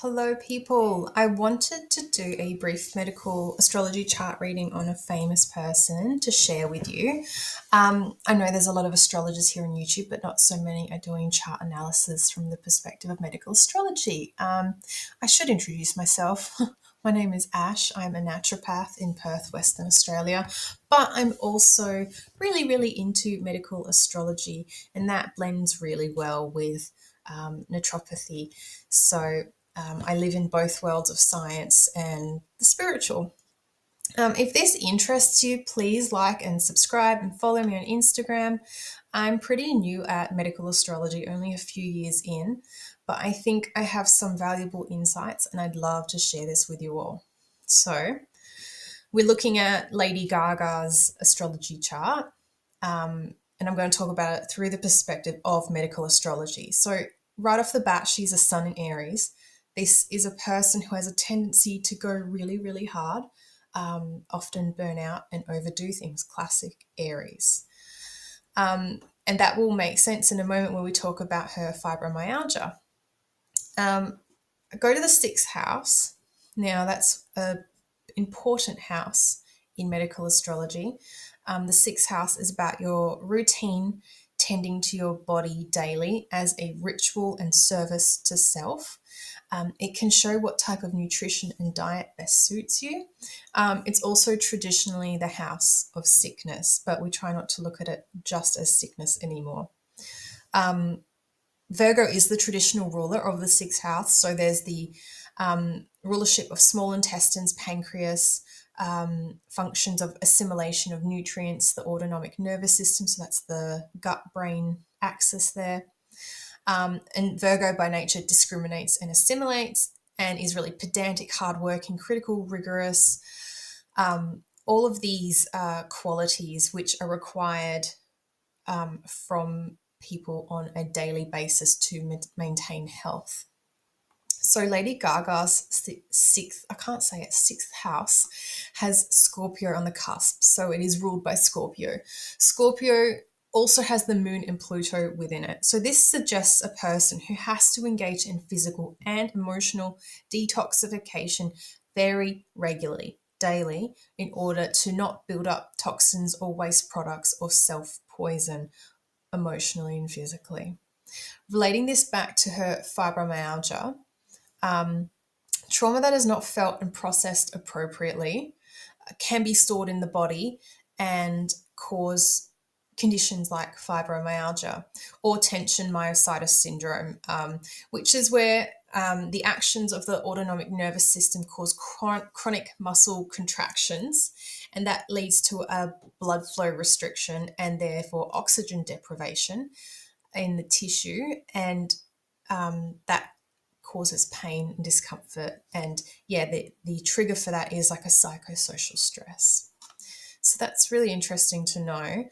Hello, people. I wanted to do a brief medical astrology chart reading on a famous person to share with you. I know there's a lot of astrologers here on YouTube, but not so many are doing chart analysis from the perspective of medical astrology. I should introduce myself. My name is Ash. I'm a naturopath in Perth, Western Australia, but I'm also really, really into medical astrology, and that blends really well with naturopathy. So I live in both worlds of science and the spiritual. If this interests you, please like and subscribe and follow me on Instagram. I'm pretty new at medical astrology, only a few years in, but I think I have some valuable insights and I'd love to share this with you all. So, we're looking at Lady Gaga's astrology chart, and I'm going to talk about it through the perspective of medical astrology. So, right off the bat, she's a sun in Aries. This is a person who has a tendency to go really, really hard, often burn out and overdo things. Classic Aries. And that will make sense in a moment when we talk about her fibromyalgia. Go to the sixth house. Now, that's an important house in medical astrology. The sixth house is about your routine, tending to your body daily as a ritual and service to self. It can show what type of nutrition and diet best suits you. It's also traditionally the house of sickness, but we try not to look at it just as sickness anymore. Virgo is the traditional ruler of the sixth house. So there's the rulership of small intestines, pancreas, functions of assimilation of nutrients, the autonomic nervous system. So that's the gut brain axis there. And Virgo by nature discriminates and assimilates and is really pedantic, hardworking, critical, rigorous. All of these qualities which are required from people on a daily basis to maintain health. So Lady Gaga's sixth house has Scorpio on the cusp. So it is ruled by Scorpio. Scorpio also has the moon and Pluto within it. So this suggests a person who has to engage in physical and emotional detoxification very regularly, daily, in order to not build up toxins or waste products or self-poison emotionally and physically. Relating this back to her fibromyalgia, trauma that is not felt and processed appropriately can be stored in the body and cause conditions like fibromyalgia or tension myositis syndrome, which is where the actions of the autonomic nervous system cause chronic muscle contractions, and that leads to a blood flow restriction and therefore oxygen deprivation in the tissue, and that causes pain and discomfort. And yeah, the trigger for that is like a psychosocial stress. So that's really interesting to know.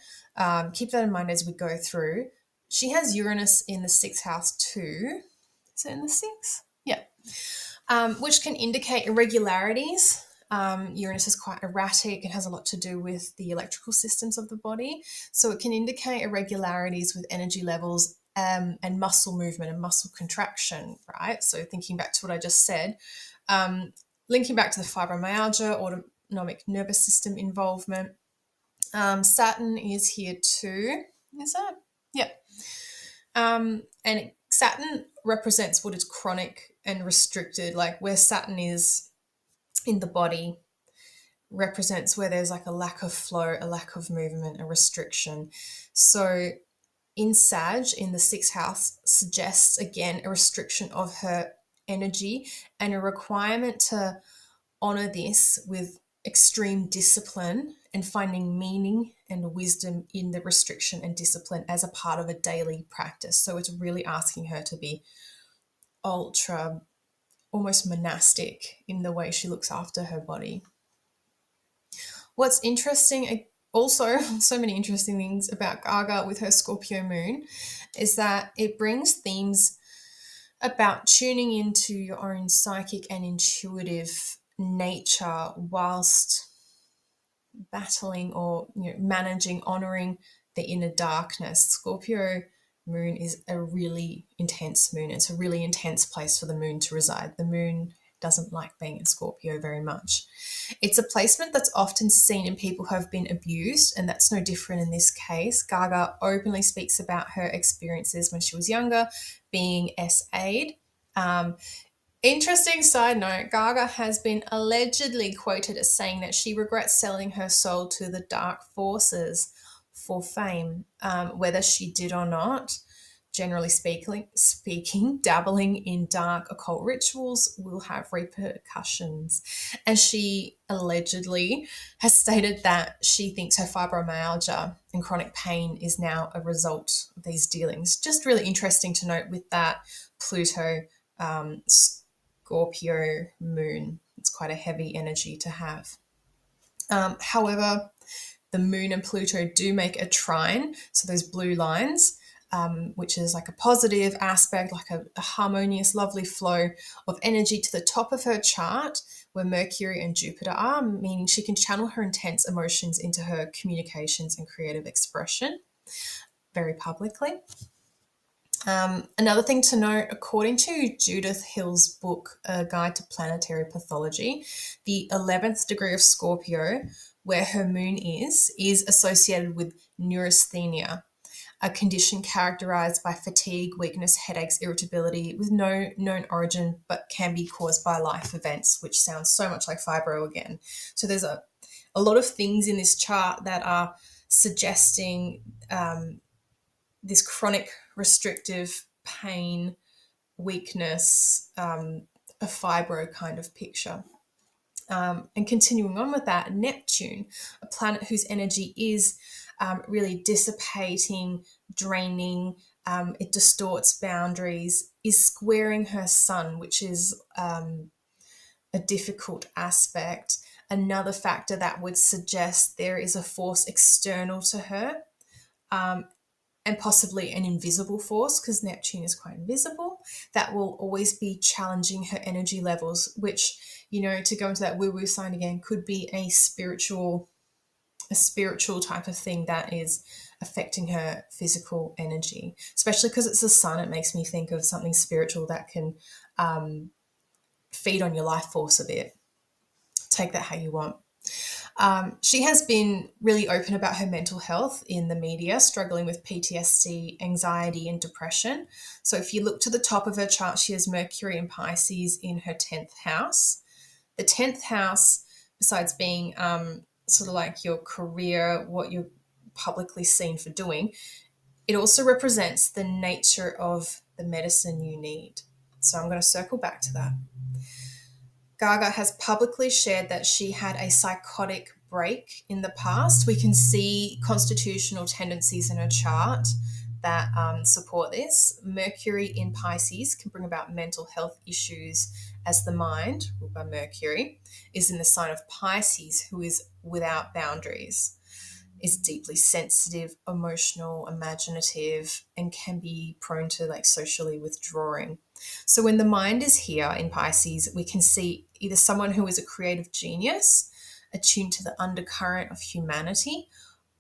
Keep that in mind as we go through. She has Uranus in the sixth house too. Is it in the sixth? Yeah. Which can indicate irregularities. Uranus is quite erratic. It has a lot to do with the electrical systems of the body. So it can indicate irregularities with energy levels and muscle movement and muscle contraction, right? So thinking back to what I just said, linking back to the fibromyalgia, autonomic nervous system involvement. Saturn is here too. Is that? Yeah. And Saturn represents what is chronic and restricted, like where Saturn is in the body represents where there's like a lack of flow, a lack of movement, a restriction. So in Sag, in the sixth house, suggests again a restriction of her energy and a requirement to honor this with extreme discipline and finding meaning and wisdom in the restriction and discipline as a part of a daily practice. So it's really asking her to be ultra, almost monastic in the way she looks after her body. What's interesting, also, so many interesting things about Gaga with her Scorpio moon, is that it brings themes about tuning into your own psychic and intuitive nature whilst battling or managing, honoring the inner darkness. Scorpio moon is a really intense moon. It's a really intense place for the moon to reside. The moon doesn't like being in Scorpio very much. It's a placement that's often seen in people who have been abused, and that's no different in this case. Gaga openly speaks about her experiences when she was younger, being SA'd. Um, Interesting side note, Gaga has been allegedly quoted as saying that she regrets selling her soul to the dark forces for fame. Whether she did or not, generally speaking, dabbling in dark occult rituals will have repercussions. And she allegedly has stated that she thinks her fibromyalgia and chronic pain is now a result of these dealings. Just really interesting to note with that Pluto Scorpio moon. It's quite a heavy energy to have. However, the moon and Pluto do make a trine, so those blue lines, which is like a positive aspect, like a harmonious, lovely flow of energy to the top of her chart where Mercury and Jupiter are, meaning she can channel her intense emotions into her communications and creative expression very publicly. Another thing to note, according to Judith Hill's book, A Guide to Planetary Pathology, the 11th degree of Scorpio, where her moon is associated with neurasthenia, a condition characterized by fatigue, weakness, headaches, irritability with no known origin, but can be caused by life events, which sounds so much like fibro again. So there's a lot of things in this chart that are suggesting this chronic restrictive pain, weakness, a fibro kind of picture. And continuing on with that, Neptune, a planet whose energy is really dissipating, draining, it distorts boundaries, is squaring her sun, which is a difficult aspect. Another factor that would suggest there is a force external to her, and possibly an invisible force, because Neptune is quite invisible, that will always be challenging her energy levels, which, to go into that woo-woo sign again, could be a spiritual type of thing that is affecting her physical energy, especially because it's the sun. It makes me think of something spiritual that can feed on your life force a bit. Take that how you want. She has been really open about her mental health in the media, struggling with PTSD, anxiety, and depression. So if you look to the top of her chart, she has Mercury in Pisces in her 10th house. The 10th house, besides being sort of like your career, what you're publicly seen for doing, it also represents the nature of the medicine you need. So I'm going to circle back to that. Gaga has publicly shared that she had a psychotic break in the past. We can see constitutional tendencies in her chart that support this. Mercury in Pisces can bring about mental health issues, as the mind, ruled by Mercury, is in the sign of Pisces, who is without boundaries, is deeply sensitive, emotional, imaginative, and can be prone to socially withdrawing. So when the mind is here in Pisces, we can see either someone who is a creative genius, attuned to the undercurrent of humanity,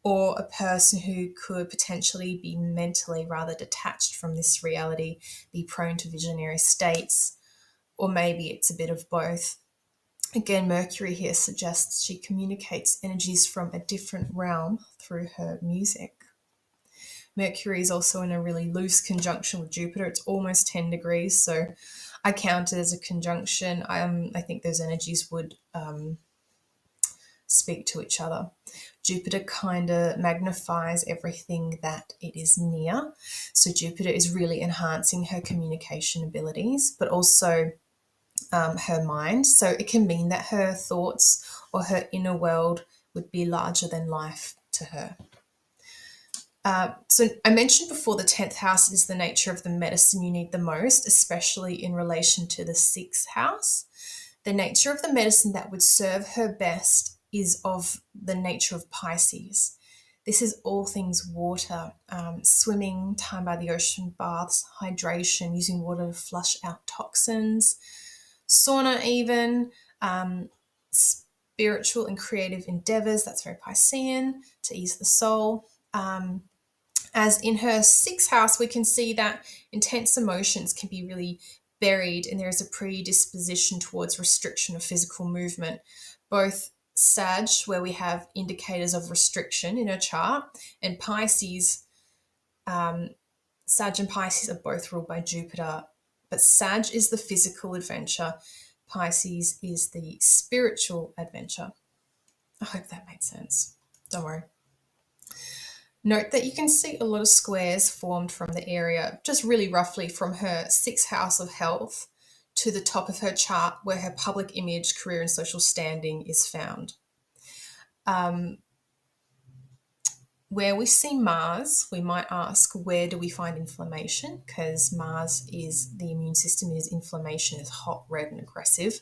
or a person who could potentially be mentally rather detached from this reality, be prone to visionary states, or maybe it's a bit of both. Again, Mercury here suggests she communicates energies from a different realm through her music. Mercury is also in a really loose conjunction with Jupiter. It's almost 10 degrees, so I count it as a conjunction. I think those energies would speak to each other. Jupiter kind of magnifies everything that it is near. So Jupiter is really enhancing her communication abilities, but also her mind. So it can mean that her thoughts or her inner world would be larger than life to her. So I mentioned before the 10th house is the nature of the medicine you need the most, especially in relation to the 6th house. The nature of the medicine that would serve her best is of the nature of Pisces. This is all things water, swimming, time by the ocean, baths, hydration, using water to flush out toxins, sauna even, spiritual and creative endeavors, that's very Piscean, to ease the soul, As in her sixth house, we can see that intense emotions can be really buried, and there is a predisposition towards restriction of physical movement. Both Sag, where we have indicators of restriction in her chart, and Pisces, Sag and Pisces are both ruled by Jupiter, but Sag is the physical adventure, Pisces is the spiritual adventure. I hope that made sense. Don't worry. Note that you can see a lot of squares formed from the area, just really roughly from her sixth house of health to the top of her chart where her public image, career, and social standing is found. Where we see Mars, we might ask, where do we find inflammation? Because Mars is the immune system, is inflammation, is hot, red, and aggressive.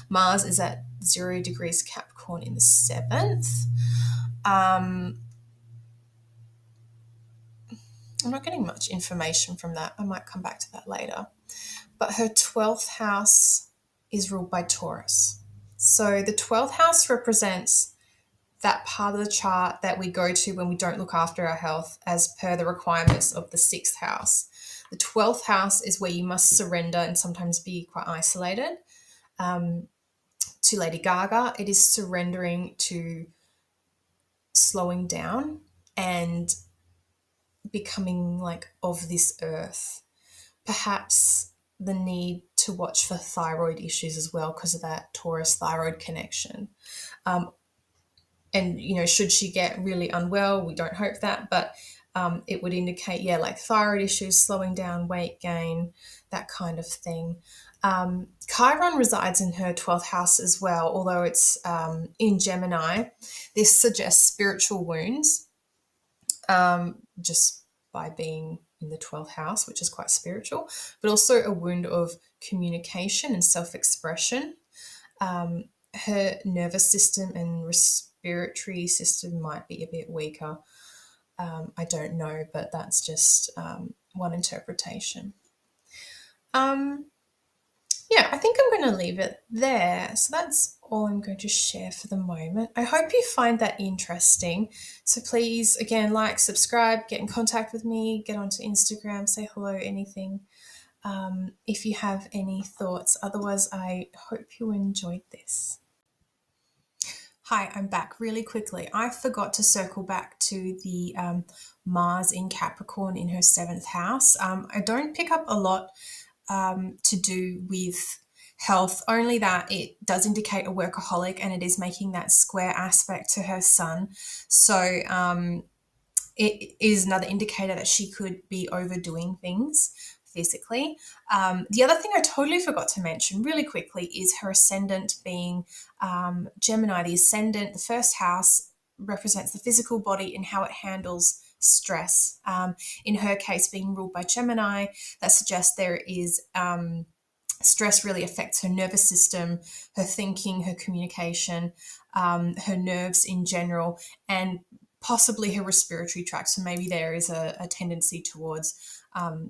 Mars is at 0 degrees Capricorn in the 7th. I'm not getting much information from that. I might come back to that later. But her 12th house is ruled by Taurus. So the 12th house represents that part of the chart that we go to when we don't look after our health as per the requirements of the 6th house. The 12th house is where you must surrender and sometimes be quite isolated. To Lady Gaga, it is surrendering to slowing down and becoming like of this earth. Perhaps the need to watch for thyroid issues as well because of that Taurus thyroid connection. And, should she get really unwell, we don't hope that, but it would indicate, like thyroid issues, slowing down, weight gain, that kind of thing. Chiron resides in her 12th house as well, although it's in Gemini. This suggests spiritual wounds, just by being in the 12th house, which is quite spiritual, but also a wound of communication and self-expression. Her nervous system and respiratory system might be a bit weaker. I don't know, but that's just one interpretation. I think I'm going to leave it there. So that's all I'm going to share for the moment. I hope you find that interesting. So please, again, like, subscribe, get in contact with me, get onto Instagram, say hello, anything. If you have any thoughts. Otherwise, I hope you enjoyed this. Hi, I'm back really quickly. I forgot to circle back to the Mars in Capricorn in her 7th house. I don't pick up a lot to do with health, only that it does indicate a workaholic and it is making that square aspect to her sun. So it is another indicator that she could be overdoing things physically. The other thing I totally forgot to mention really quickly is her ascendant being Gemini. The ascendant, the first house, represents the physical body and how it handles stress. In her case, being ruled by Gemini, that suggests there is stress really affects her nervous system, her thinking, her communication, her nerves in general, and possibly her respiratory tract. So maybe there is a tendency towards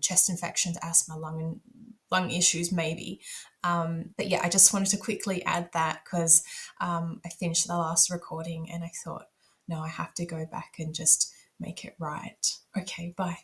chest infections, asthma, lung issues, maybe. But yeah, I just wanted to quickly add that because I finished the last recording and I thought, no, I have to go back and just make it right. Okay, bye.